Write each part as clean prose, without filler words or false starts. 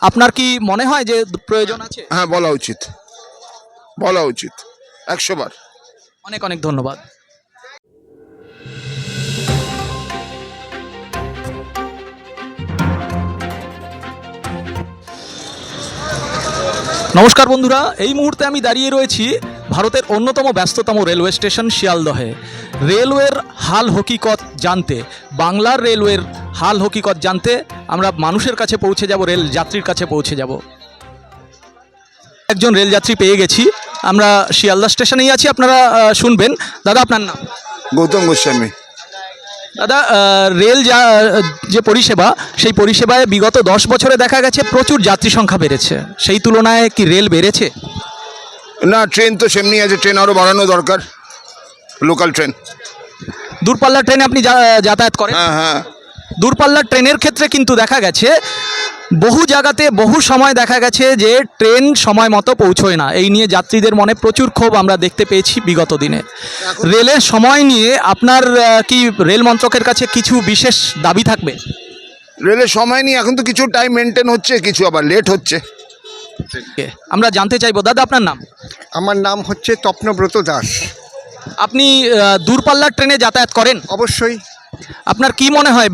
আপনার কি মনে হয় যে প্রয়োজন আছে? হ্যাঁ, বলা উচিত 100 বার। অনেক অনেক ধন্যবাদ। নমস্কার বন্ধুরা, এই মুহূর্তে আমি দাঁড়িয়ে রয়েছি ভারতের অন্যতম ব্যস্ততম রেলওয়ে স্টেশন শিয়ালদহে। রেলওয়ের হাল হকিকত জানতে, বাংলার রেলওয়ের হাল হকিকত জানতে আমরা মানুষের কাছে পৌঁছে যাব, রেল যাত্রীর কাছে পৌঁছে যাব। একজন রেলযাত্রী পেয়ে গেছি, আমরা শিয়ালদা স্টেশনেই আছি, আপনারা শুনবেন। দাদা, আপনার নাম? গৌতম গোস্বামী। দাদা, রেল যে পরিষেবা, সেই পরিষেবায় বিগত 10 বছরে দেখা গেছে প্রচুর যাত্রী সংখ্যা বেড়েছে। সেই তুলনায় কি রেল বেড়েছে? না, ট্রেন তো সেমনি আছে, ট্রেন আরও বাড়ানো দরকার, লোকাল ট্রেন। দূরপাল্লার ট্রেনে আপনি যাতায়াত করেন? হ্যাঁ হ্যাঁ। দূরপাল্লার ট্রেনের ক্ষেত্রে কিন্তু দেখা গেছে বহু জায়গাতে বহু সময় দেখা গেছে যে ট্রেন সময় মতো পৌঁছয় না। এই নিয়ে যাত্রীদের মনে প্রচুর ক্ষোভ আমরা দেখতে পেয়েছি বিগত দিনে। রেলের সময় নিয়ে আপনার কি রেল মন্ত্রকের কাছে কিছু বিশেষ দাবি থাকবে? রেলের সময় নিয়ে এখন তো কিছু টাইম মেনটেন হচ্ছে, কিছু আবার লেট হচ্ছে। আমরা জানতে চাইবো, দাদা আপনার নাম? আমার নাম হচ্ছে তপ্নব্রত দাস। আপনি দূরপাল্লার ট্রেনে যাতায়াত করেন? অবশ্যই। আপনার কি মনে হয়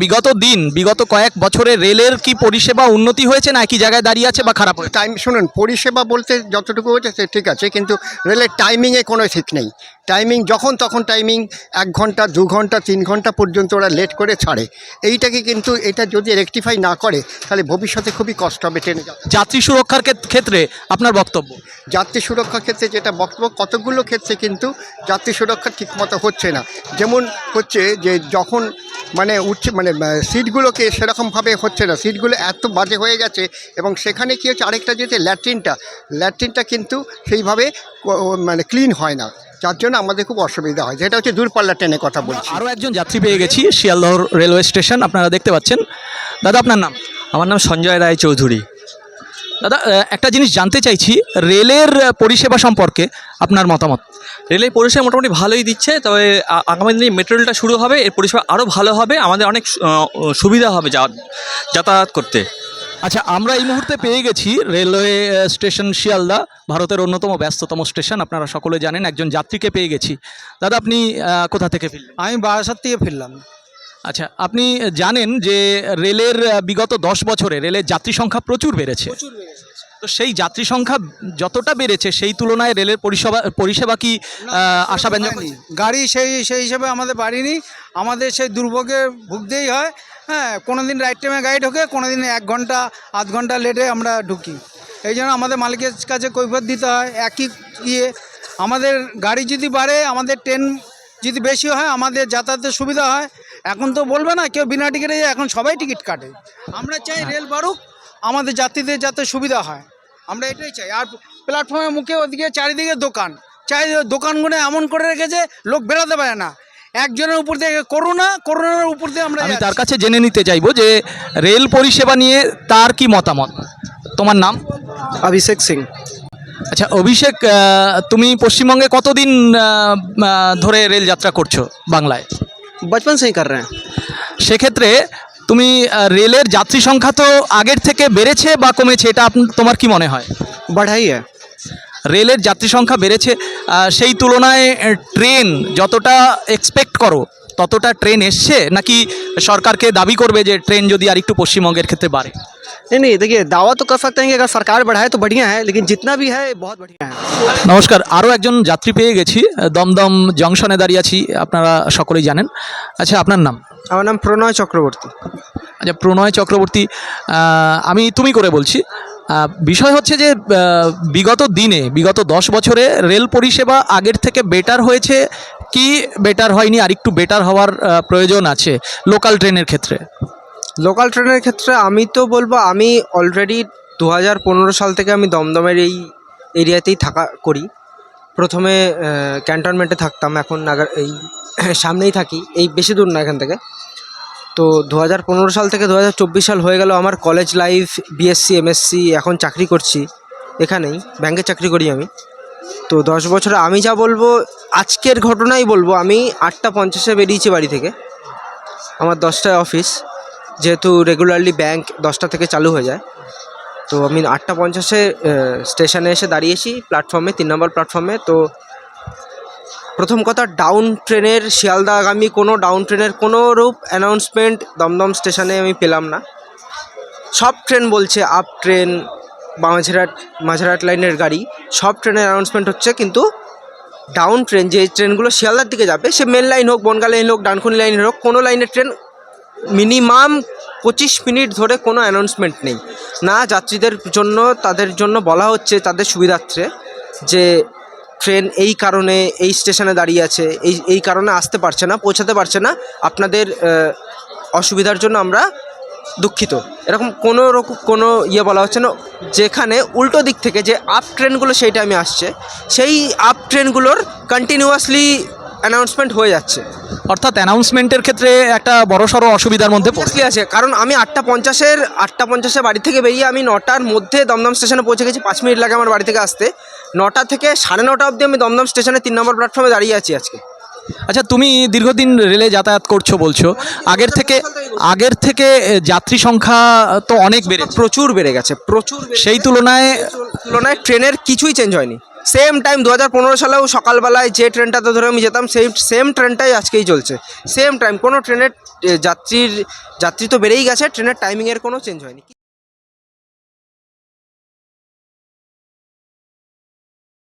বিগত কয়েক বছরে রেলের কি পরিষেবা উন্নতি হয়েছে, না একই জায়গায় দাঁড়িয়ে আছে বা খারাপ হয়েছে? শুনুন, পরিষেবা বলতে যতটুকু হয়েছে ঠিক আছে, কিন্তু রেলের টাইমিংয়ে কোনো ঠিক নেই। টাইমিং যখন তখন টাইমিং 1 ঘন্টা 2 ঘন্টা 3 ঘন্টা পর্যন্ত ওরা লেট করে ছাড়ে। এইটাকে কিন্তু এটা যদি রেকটিফাই না করে তাহলে ভবিষ্যতে খুবই কষ্ট হবে ট্রেনে। যাত্রী সুরক্ষার ক্ষেত্রে আপনার বক্তব্য? যাত্রী সুরক্ষার ক্ষেত্রে যেটা বক্তব্য, কতগুলো ক্ষেত্রে কিন্তু যাত্রী সুরক্ষা ঠিকমতো হচ্ছে না। যেমন হচ্ছে যে যখন সিটগুলোকে সেরকমভাবে হচ্ছে না, সিটগুলো এত বাজে হয়ে গেছে। এবং সেখানে কী হচ্ছে, আরেকটা যেতে ল্যাট্রিনটা কিন্তু সেইভাবে ক্লিন হয় না, যার জন্য আমাদের খুব অসুবিধা হয়। যেটা হচ্ছে দূরপাল্লা ট্রেনের কথা বলছি। আরও একজন যাত্রী পেয়ে গেছি শিয়ালদহ রেলওয়ে স্টেশন, আপনারা দেখতে পাচ্ছেন। দাদা আপনার নাম? আমার নাম সঞ্জয় রায় চৌধুরী। দাদা, একটা জিনিস জানতে চাইছি, রেলের পরিষেবা সম্পর্কে আপনার মতামত? রেলের পরিষেবা মোটামুটি ভালোই দিচ্ছে, তবে আগামী দিনে মেট্রো রেলটা শুরু হবে, এর পরিষেবা আরও ভালো হবে, আমাদের অনেক সুবিধা হবে যাতায়াত করতে। আচ্ছা, আমরা এই মুহূর্তে পেয়ে গেছি রেলওয়ে স্টেশন শিয়ালদা, ভারতের অন্যতম ব্যস্ততম স্টেশন, আপনারা সকলে জানেন। একজন যাত্রীকে পেয়ে গেছি। দাদা, আপনি কোথা থেকে ফিরলেন? আমি বারাসাত থেকে ফিরলাম। আচ্ছা, আপনি জানেন যে রেলের বিগত 10 বছরে রেলের যাত্রী সংখ্যা প্রচুর বেড়েছে। তো সেই যাত্রী সংখ্যা যতটা বেড়েছে সেই তুলনায় রেলের পরিষেবা কি আশাব্যঞ্জক? গাড়ি সেই হিসাবে আমাদের বাড়িনি, আমাদের সেই দুর্ভোগে ভুগতেই হয়। হ্যাঁ, কোনো দিন রাইট টাইমে গাড়ি ঢোকে, কোনো দিন 1 ঘন্টা 1/2 ঘন্টা লেটে আমরা ঢুকি। এই জন্য আমাদের মালিকের কাছে কৈফিয়ত দিতে হয়। একই আমাদের গাড়ি যদি বাড়ে, আমাদের ট্রেন যদি বেশি হয়, আমাদের যাতায়াতের সুবিধা হয়। এখন তো বলবে না কেউ বিনা টিকিটে যায়, এখন সবাই টিকিট কাটে। আমরা চাই রেল বাড়ুক, আমাদের যাত্রীদের যাতে সুবিধা হয়, আমরা এটাই চাই। আর প্ল্যাটফর্মের মুখে ওদিকে চারিদিকে দোকানগুলো এমন করে রেখেছে লোক বেরোতে পারে না। একজনের উপর দিয়ে করোনার উপর দিয়ে আমি তার কাছে জেনে নিতে চাইবো যে রেল পরিষেবা নিয়ে তার কি মতামত। তোমার নাম? अभिषेक सिंह। আচ্ছা অভিষেক, তুমি পশ্চিমবঙ্গে কতদিন ধরে রেল যাত্রা করছো বাংলায়? बचपन से ही कर रहे हैं। সেক্ষেত্রে তুমি রেলের যাত্রী সংখ্যা তো আগের থেকে বেড়েছে বা কমেছে, এটা তোমার কি মনে হয়? बढ़ाई है। রেলের যাত্রী সংখ্যা বেড়েছে, সেই তুলনায় ট্রেন যতটা এক্সপেক্ট করো ততটা ট্রেন এসছে, নাকি সরকারকে দাবি করবে যে ট্রেন যদি আর একটু পশ্চিমবঙ্গের ক্ষেত্রে বাড়ে? नहीं देखिए, दावा तो कर सकते हैं कि अगर सरकार बढ़ाए तो बढ़िया है, लेकिन जितना भी है बहुत बढ़िया है। নমস্কার, আরও একজন যাত্রী পেয়ে গেছি, দমদম জংশনে দাঁড়িয়ে আছি, আপনারা সকলেই জানেন। আচ্ছা, আপনার নাম? আমার নাম প্রণয় চক্রবর্তী। আচ্ছা, প্রণয় চক্রবর্তী, আমি তুমি করে বলছি। বিষয় হচ্ছে যে বিগত 10 বছরে রেল পরিষেবা আগের থেকে বেটার হয়েছে কি বেটার হয়নি, আর একটু বেটার হওয়ার প্রয়োজন আছে লোকাল ট্রেনের ক্ষেত্রে? লোকাল ট্রেনের ক্ষেত্রে আমি তো বলবো, আমি অলরেডি 2015 সাল থেকে আমি দমদমের এই এরিয়াতেই করি। প্রথমে ক্যান্টনমেন্টে থাকতাম, এখন এই সামনেই থাকি, এই বেশি দূর না এখান থেকে। তো 2015 সাল থেকে 2024 সাল হয়ে গেল আমার কলেজ লাইফ, বিএসসি এমএসসি, এখন চাকরি করছি এখানেই, ব্যাংকে চাকরি করি আমি। তো 10 বছরে আমি যা বলবো, আজকের ঘটনাই বলবো, আমি 8:50-এ বেরিয়েছি বাড়ি থেকে, আমার 10টায় অফিস, যেহেতু রেগুলারলি ব্যাংক 10টা থেকে চালু হয়ে যায়। তো আমি 8:50-এ স্টেশনে এসে দাঁড়িয়েছি প্ল্যাটফর্মে, 3 নম্বর প্ল্যাটফর্মে। তো প্রথম কথা, ডাউন ট্রেনের শিয়ালদাগামী কোনো ডাউন ট্রেনের কোনো রূপ অ্যানাউন্সমেন্ট দমদম স্টেশনে আমি পেলাম না। সব ট্রেন বলছে আপ ট্রেন বা মাঝেরহাট লাইনের গাড়ি, সব ট্রেনের অ্যানাউন্সমেন্ট হচ্ছে, কিন্তু ডাউন ট্রেন যে ট্রেনগুলো শিয়ালদার দিকে যাবে, সে মেন লাইন হোক, বনগাঁ লাইন হোক, ডানকুনি লাইন হোক, কোনো লাইনের ট্রেন মিনিমাম 25 মিনিট ধরে কোনো অ্যানাউন্সমেন্ট নেই। না যাত্রীদের জন্য, তাদের জন্য বলা হচ্ছে তাদের সুবিধার্থে যে ট্রেন এই কারণে এই স্টেশনে দাঁড়িয়ে আছে, এই কারণে আসতে পারছে না, পৌঁছাতে পারছে না, আপনাদের অসুবিধার জন্য আমরা দুঃখিত। এরকম কোনো ইয়ে বলা হচ্ছে না। যেখানে উল্টো দিক থেকে যে আপ ট্রেনগুলো সেই টাইমে আসছে, সেই আপ ট্রেনগুলোর কন্টিনিউয়াসলি অ্যানাউন্সমেন্ট হয়ে যাচ্ছে। অর্থাৎ অ্যানাউন্সমেন্টের ক্ষেত্রে একটা বড়সড় অসুবিধার মধ্যে পড়ছে। অবভিয়াসলি আছে, কারণ আমি 8:50-এ বাড়ি থেকে বেরিয়ে আমি 9টার মধ্যে দমদম স্টেশনে পৌঁছে গেছি। 5 মিনিট লাগে আমার বাড়ি থেকে আসতে। 9টা থেকে 9:30 অবধি আমি দমদম স্টেশনে 3 নম্বর প্ল্যাটফর্মে দাঁড়িয়ে আছি আজকে। আচ্ছা, তুমি দীর্ঘদিন রেলে যাতায়াত করছো বলছো, আগের থেকে যাত্রী সংখ্যা তো অনেক প্রচুর বেড়ে গেছে, সেই তুলনায় ট্রেনের কিছুই চেঞ্জ হয়নি। সেম টাইম 2015 সালেও সকালবেলায় যে ট্রেনটাতে ধরে আমি যেতাম, সেই সেম ট্রেনটাই আজকেই চলছে। সেম টাইম, কোনো ট্রেনের যাত্রী তো বেড়েই গেছে, ট্রেনের টাইমিংয়ের কোনো চেঞ্জ হয়নি।